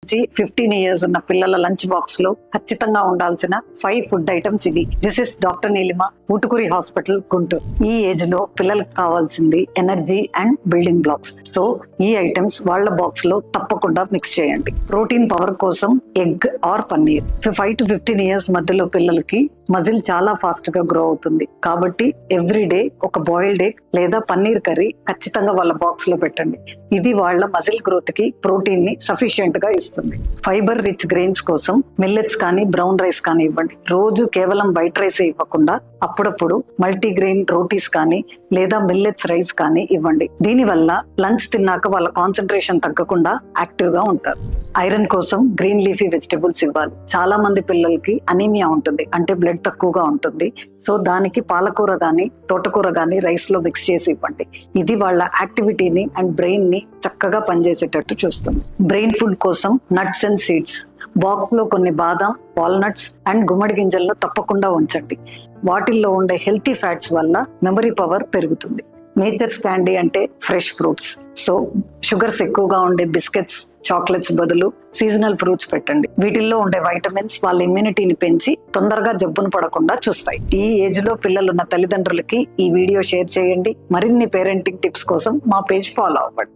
15 years ఉన్న పిల్లల lunch box లో ఖచ్చితంగా ఉండాల్సిన 5 ఫుడ్ ఐటమ్స్ ఇవి. This is doctor Neelima, Vootukuri hospital, Guntur. ఈ ఏజ్ లో పిల్లలకు కావాల్సింది energy and building blocks. So ఈ ఐటమ్స్ వాళ్ళ బాక్స్ లో తప్పకుండా మిక్స్ చేయండి. ప్రోటీన్ పవర్ కోసం egg or paneer. 5 to 15 years మధ్యలో పిల్లలకి మజిల్ చాలా ఫాస్ట్ గా గ్రో అవుతుంది కాబట్టి ఎవ్రీ డే ఒక బాయిల్డ్ ఎగ్ లేదా పన్నీర్ కర్రీ ఖచ్చితంగా వాళ్ళ బాక్స్ లో పెట్టండి. ఇది వాళ్ళ మజిల్ గ్రోత్ కి ప్రోటీన్ ని సఫిషియెంట్ గా ఇస్తుంది. ఫైబర్ రిచ్ గ్రెయిన్స్ కోసం మిల్లెట్స్ కానీ బ్రౌన్ రైస్ కానీ ఇవ్వండి. రోజు కేవలం వైట్ రైస్ ఇవ్వకుండా అప్పుడప్పుడు మల్టీగ్రెయిన్ రోటీస్ కానీ లేదా మిల్లెట్స్ రైస్ కానీ ఇవ్వండి. దీనివల్ల లంచ్ తిన్నాక వాళ్ళ కాన్సన్ట్రేషన్ తగ్గకుండా యాక్టివ్ గా ఉంటారు. ఐరన్ కోసం గ్రీన్ లీఫీ వెజిటబుల్స్ ఇవ్వాలి. చాలా మంది పిల్లలకి అనీమియా ఉంటుంది, అంటే బ్లడ్ తక్కువగా ఉంటుంది. సో దానికి పాలకూర గాని తోటకూర గాని రైస్ లో మిక్స్ చేసి ఇవ్వండి. ఇది వాళ్ళ యాక్టివిటీని అండ్ బ్రెయిన్ ని చక్కగా పనిచేసేటట్టు చూస్తుంది. బ్రెయిన్ ఫుడ్ కోసం నట్స్ అండ్ సీడ్స్. బాక్స్ లో కొన్ని బాదం, వాల్నట్స్ అండ్ గుమ్మడి గింజలను తప్పకుండా ఉంచండి. వాటిల్లో ఉండే హెల్తీ ఫ్యాట్స్ వల్ల మెమరీ పవర్ పెరుగుతుంది. నేచర్ క్యాండీ అంటే ఫ్రెష్ ఫ్రూట్స్. సో షుగర్స్ ఎక్కువగా ఉండే బిస్కెట్స్, చాక్లెట్స్ బదులు సీజనల్ ఫ్రూట్స్ పెట్టండి. వీటిల్లో ఉండే వైటమిన్స్ వాళ్ళ ఇమ్యూనిటీని పెంచి తొందరగా జబ్బును పడకుండా చూస్తాయి. ఈ ఏజ్ లో పిల్లలున్న తల్లిదండ్రులకి ఈ వీడియో షేర్ చేయండి. మరిన్ని పేరెంటింగ్ టిప్స్ కోసం మా పేజ్ ఫాలో అవ్వండి.